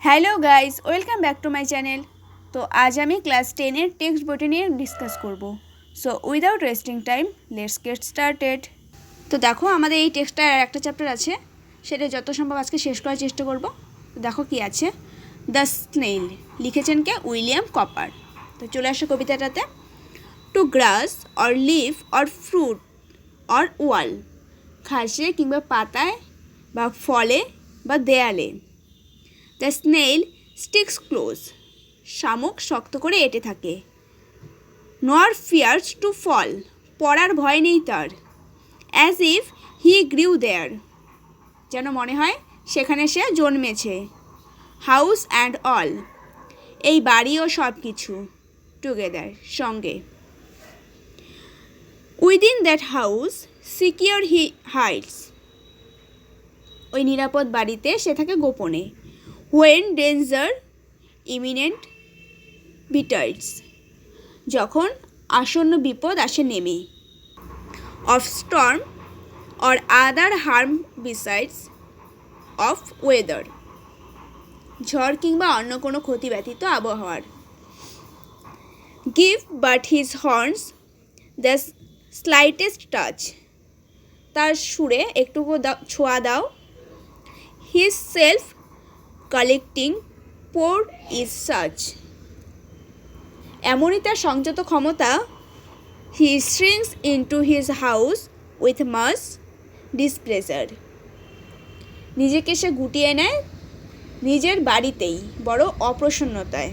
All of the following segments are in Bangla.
Hello guys, welcome back to my channel. তো আজ আমি ক্লাস 10-এর টেক্সট বইটি নিয়ে ডিসকাস করব। So without wasting time let's get started. তো দেখো, আমাদের এই টেক্সটটার আর একটা চ্যাপ্টার আছে, সেটা যত সম্ভব আজকে শেষ করার চেষ্টা করব। তো দেখো কি আছে, দ্য স্নেইল, লিখেছেন কে? William copper. তো চলে আসো কবিতাটাতে। To grass or leaf or fruit or wall, ঘাসে কিংবা পাতায় বা ফলে বা দেয়ালে। দ্য স্নেইল স্টিক্স ক্লোজ, শামুক শক্ত করে এঁটে থাকে। নর ফিয়ার্স টু ফল, পড়ার ভয় নেই তার। অ্যাজ ইফ হি গ্রিউ দেয়ার, যেন মনে হয় সেখানে সে জন্মেছে। হাউস অ্যান্ড অল, এই বাড়ি ও সব কিছু। টুগেদার, সঙ্গে। Within that house secure he hides, ওই নিরাপদ বাড়িতে সে থাকে গোপনে। হোয়েন ডেঞ্জার ইমিনেন্ট বিটাইডস, যখন আসন্ন বিপদ আসে নেমে। Of storm or other harm besides of weather, ঝড় কিংবা অন্য কোনো ক্ষতি ব্যতীত আবহাওয়ার। Give but his horns the slightest touch, তার সুরে একটুকু ছোঁয়া দাও। His self collecting power is such, এমনই তার সংযত ক্ষমতা। He shrinks into his house with much displeasure, নিজেকে সে গুটিয়ে নেয় নিজের বাড়িতেই বড় অপ্রসন্নতায়।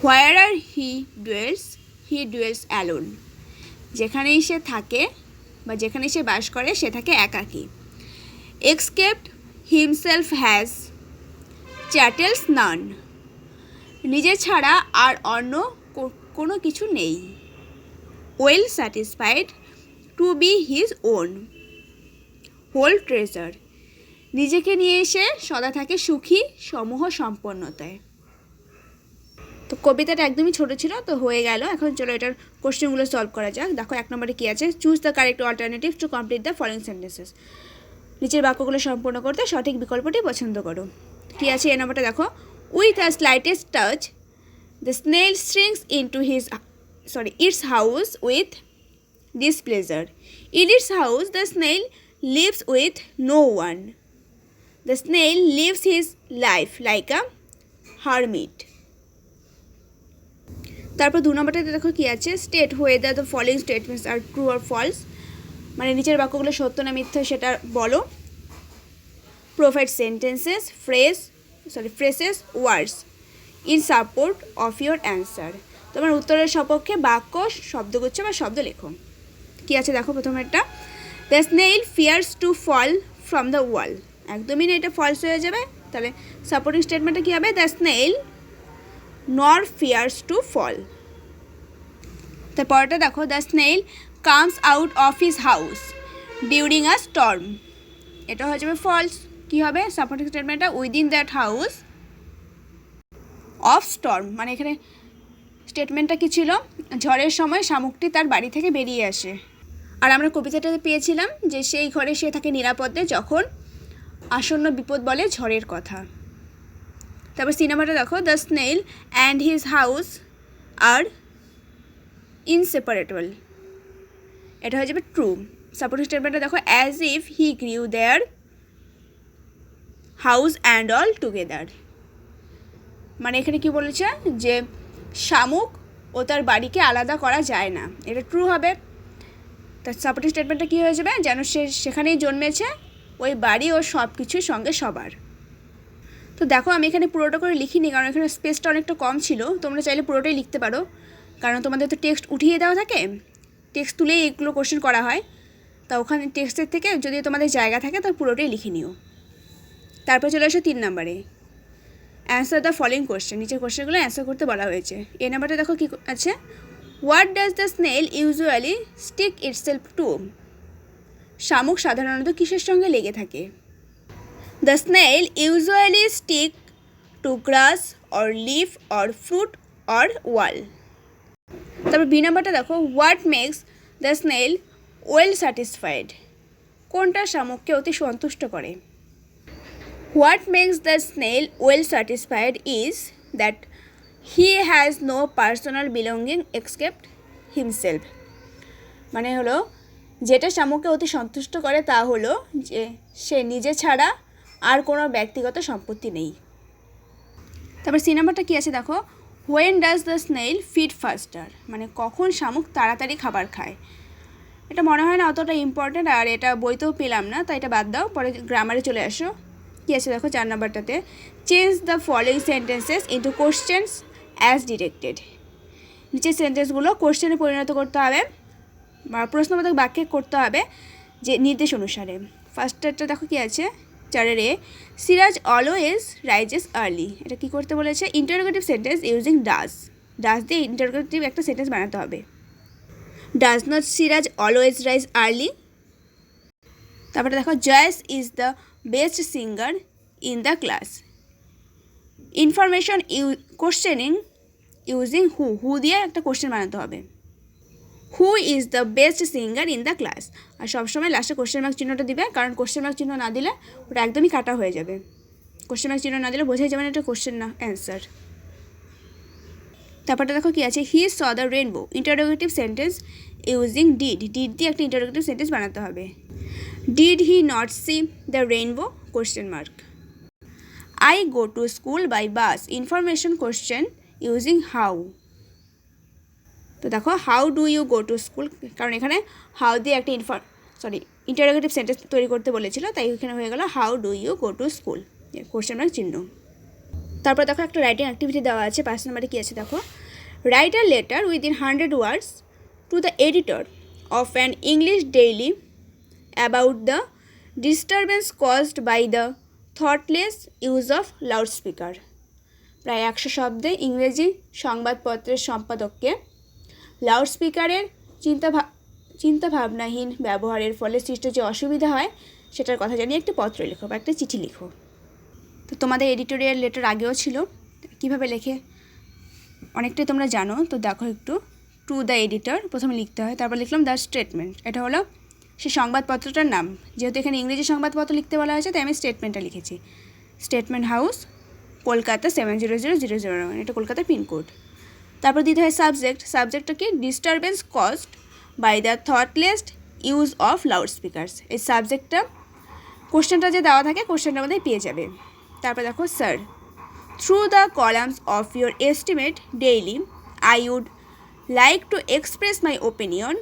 হোয়ার আর হি ডুয়েলস অ্যালোন, যেখানেই সে থাকে বা যেখানেই সে বাস করে সে থাকে একাকী। এক্সকেপ্ট হিমসেলফ হ্যাজ চ্যাটেলস নান, নিজে ছাড়া আর অন্য কোনো কিছু নেই। Well satisfied to be his own whole treasure, নিজেকে নিয়ে এসে সদা থাকে সুখী সমূহ সম্পন্নতায়। তো কবিতাটা একদমই ছোট ছিল, তো হয়ে গেল। এখন চলো এটার কোশ্চেনগুলো সলভ করা যাক। দেখো, 1 নম্বরে কী আছে, choose the correct alternative to complete the following sentences, নিচের বাক্যগুলো সম্পূর্ণ করতে সঠিক বিকল্পটি পছন্দ করো। কী আছে এই নম্বরটা দেখো, with a slightest touch the snail shrinks into its house with displeasure. In its house the snail lives with no one. The snail lives his life like a hermit. তারপর 2 নম্বরটাতে দেখো কি আছে, state whether the following statements are true or false, মানে নিচের বাক্যগুলো সত্য না মিথ্যা সেটা বলো। Provide sentences, phrases, words in support of your answer. তোমার উত্তরের সপক্ষে বাক্য, শব্দগুচ্ছ বা শব্দ লেখো। কী আছে দেখো, প্রথমে একটা, the snail fears to fall from the wall, একদমই না, এটা ফলস হয়ে যাবে। তাহলে সাপোর্টিং স্টেটমেন্টটা কী হবে, the snail nor fears to fall. তারপরটা দেখো, the snail comes out of his house during a storm, এটা হয়ে যাবে ফলস। কী হবে সাপোর্টিং স্টেটমেন্টটা, within that house of storm, মানে এখানে স্টেটমেন্টটা কী ছিল, ঝড়ের সময় শামুকটি তার বাড়ি থেকে বেরিয়ে আসে। আর আমরা কবিতাটাতে পেয়েছিলাম যে সেই ঘরে সে থাকে নিরাপদে যখন আসন্ন বিপদ বলে ঝড়ের কথা। তারপর সিনেমাটা দেখো, the snail and his house আর ইনসেপারেবল, এটা হয়ে যাবে ট্রু। সাপোর্টিং স্টেটমেন্টটা দেখো, as if he grew there house and all together, মানে এখানে কি বলেছে যে শামুক ও তার বাড়িকে আলাদা করা যায় না, এটা ট্রু হবে। তার সাপোর্টিং স্টেটমেন্টটা কী হয়ে যাবে, যেন সে সেখানেই জন্মেছে ওই বাড়ি ও সব কিছুর সঙ্গে সবার। তো দেখো, আমি এখানে পুরোটা করে লিখিনি কারণ এখানে স্পেসটা অনেকটা কম ছিল। তোমরা চাইলে পুরোটাই লিখতে পারো, কারণ তোমাদের তো টেক্সট উঠিয়ে দেওয়া থাকে, টেক্সট তুলেই এগুলো কোশ্চেন করা হয়। তা ওখানে টেক্সটের থেকে যদি তোমাদের জায়গা থাকে তাহলে পুরোটাই লিখে নিও। তারপর চলে আসো 3 নম্বরে, অ্যান্সার দ্য ফলোইং কোশ্চেন, নিচের কোশ্চেনগুলো অ্যান্সার করতে বলা হয়েছে। এই নাম্বারটা দেখো কী আছে, what does the snail usually stick itself to, শামুক সাধারণত কিসের সঙ্গে লেগে থাকে। The snail usually stick to grass or leaf or fruit or wall. তারপর বি নাম্বারটা দেখো, what makes the snail well satisfied, কোনটা শামুককে অতি সন্তুষ্ট করে। What makes the snail well satisfied is that he has no personal belonging except himself. মানে হলো যেটা শামুককে অতি সন্তুষ্ট করে তা হলো যে সে নিজে ছাড়া আর কোনো ব্যক্তিগত সম্পত্তি নেই। তারপর সি নাম্বারটা কী আছে দেখো, when does the snail feed ফাস্টার, মানে কখন শামুক তাড়াতাড়ি খাবার খায়। এটা মনে হয় না অতটা ইম্পর্ট্যান্ট, আর এটা বইতেও পেলাম না, তাই এটা বাদ দাও, পরে গ্রামারে চলে আসো। কী আছে দেখো 4 নাম্বারটাতে, change the following sentences into questions as directed. নিচের সেন্টেন্সগুলো কোশ্চেনে পরিণত করতে হবে বা প্রশ্নবোধক বাক্যে করতে হবে যে নির্দেশ অনুসারে। ফার্স্টটা দেখো কী আছে 4 সিরাজ অলওয়েজ রাইজেস আর্লি। এটা কী করতে বলেছে, ইন্টারোগেটিভ সেন্টেন্স ইউজিং ডাজ দিয়ে ইন্টারোগেটিভ একটা সেন্টেন্স বানাতে হবে। Does not Siraj always rise early. তারপরে দেখো Joyce is the best singer in the class. Information questioning using who দিয়ে একটা কোশ্চেন বানাতে হবে। Who is the best singer in the class, আর সবসময় লাস্টে কোশ্চেন মার্ক চিহ্নটা দিবে, কারণ কোশ্চেন মার্ক চিহ্ন না দিলে ওটা একদমই কাটা হয়ে যাবে। কোশ্চেন মার্ক চিহ্ন না দিলে বোঝাই যাবে না এটা কোশ্চেন না অ্যান্সার। তারপরটা দেখো কী আছে, he saw the rainbow. Interrogative sentence using did দিয়ে একটা ইন্টারোগেটিভ সেন্টেন্স বানাতে হবে। Did he not see the rainbow question mark. I go to school by bus. Information question using how. তো দেখো how do you go to school, কারণ এখানে হাউ দিয়ে একটা ইন্টারোগেটিভ সেন্টেন্স তৈরি করতে বলেছিল, তাই এখানে হয়ে গেল how do you go to school question mark চিহ্ন। তারপর দেখো একটা রাইটিং অ্যাক্টিভিটি দেওয়া আছে 5 নম্বরে কী আছে দেখো, write a letter within 100 words to the editor of an English daily about the disturbance caused by the thoughtless use of loudspeaker. প্রায় 100 শব্দে ইংরেজি সংবাদপত্রের সম্পাদককে লাউডস্পিকারের চিন্তাভাবনাহীন ব্যবহারের ফলে সৃষ্ট যে অসুবিধা হয় সেটার কথা জানিয়ে একটি পত্র লেখো বা একটা চিঠি লিখো। তো তোমাদের এডিটোরিয়াল লেটার আগেও ছিল, কিভাবে লেখে অনেকটাই তোমরা জানো। তো দেখো একটু, টু দ্য এডিটর প্রথমে লিখতে হয়, তারপর লিখলাম দ্য স্টেটমেন্ট। এটা হলো সে সংবাদপত্রটার নাম, যেহেতু এখানে ইংরেজি সংবাদপত্র লিখতে বলা হয়েছে তাই আমি স্টেটমেন্টটা লিখেছি। স্টেটমেন্ট হাউস, কলকাতা 700001, এটা কলকাতার পিনকোড। তারপর দিতে হয় সাবজেক্টটা কি, disturbance caused by the thoughtless use of loudspeakers. এই সাবজেক্টটা কোশ্চেনটা যে দেওয়া থাকে কোশ্চেনটার মধ্যে পেয়ে যাবে। তারপর দেখো sir, through the columns of your esteemed daily I would like to express my opinion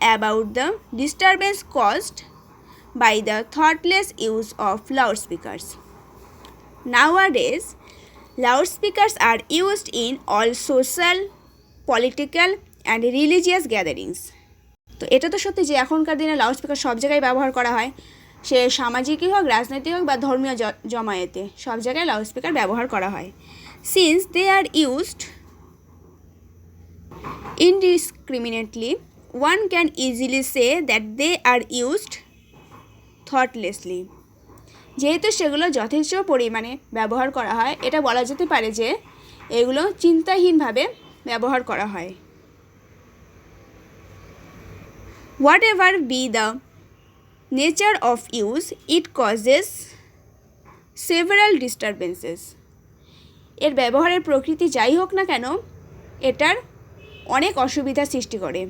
about the disturbance caused by the thoughtless use of loudspeakers. Nowadays, loudspeakers are used in all social, political and religious gatherings. তো এটা তো সত্যি যে এখনকার দিনে লাউডস্পিকার সব জায়গায় ব্যবহার করা হয়, সে সামাজিকই হোক, রাজনৈতিক হোক বা ধর্মীয় জমায়েতে, সব জায়গায় লাউডস্পিকার ব্যবহার করা হয়। Since they are used indiscriminately, one can easily say that they are used thoughtlessly. যেহেতু সেগুলো যথেষ্ট পরিমাণে ব্যবহার করা হয়, এটা বলা যেতে পারে যে এগুলো চিন্তাহীনভাবে ব্যবহার করা হয়। What ever be the nature of use, it causes several disturbances. এর ব্যবহারের প্রকৃতি যাই হোক না কেন, এটার অনেক অসুবিধার সৃষ্টি করে।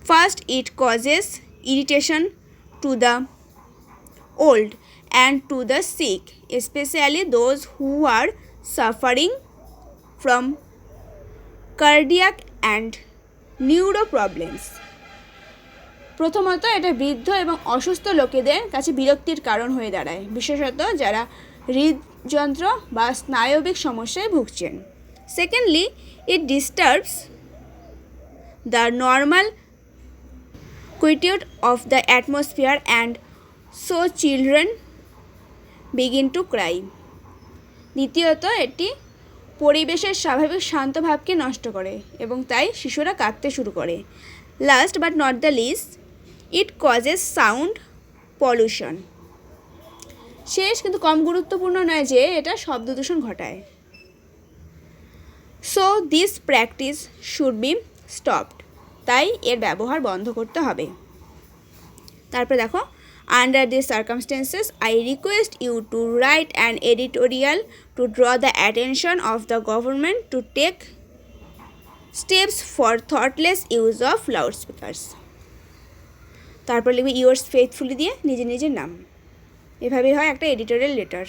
First, it causes irritation to the old and to the sick, especially those who are suffering from cardiac and neuro problems. প্রথমত এটা বৃদ্ধ এবং অসুস্থ লোকেদের কাছে বিরক্তির কারণ হয়ে দাঁড়ায়, বিশেষত যারা হৃদযন্ত্র বা স্নায়বিক সমস্যায় ভুগছেন। Secondly, it disturbs the normal quietude of the atmosphere and so children begin to cry. দ্বিতীয়ত, এটি পরিবেশের স্বাভাবিক শান্ত ভাবকে নষ্ট করে এবং তাই শিশুরা কাঁদতে শুরু করে। Last but not the least, it causes sound pollution. শেষ কিন্তু কম গুরুত্বপূর্ণ নয় যে এটা শব্দ দূষণ ঘটায়। So this practice should be stopped. তাই এর ব্যবহার বন্ধ করতে হবে। তারপরে দেখো Under these circumstances, I request you to write an editorial to draw the attention of the government to take steps for thoughtless use of loudspeakers. তারপর লিখবে yours faithfully দিয়ে নিজের নাম। এভাবেই হয় একটা এডিটোরিয়াল লেটার।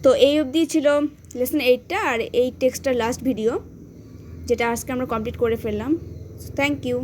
তো এই অবধি ছিল লেসন 8টা, আর এই টেক্সটটার লাস্ট ভিডিও, যেটা আজকে আমরা কমপ্লিট করে ফেললাম। Thank you.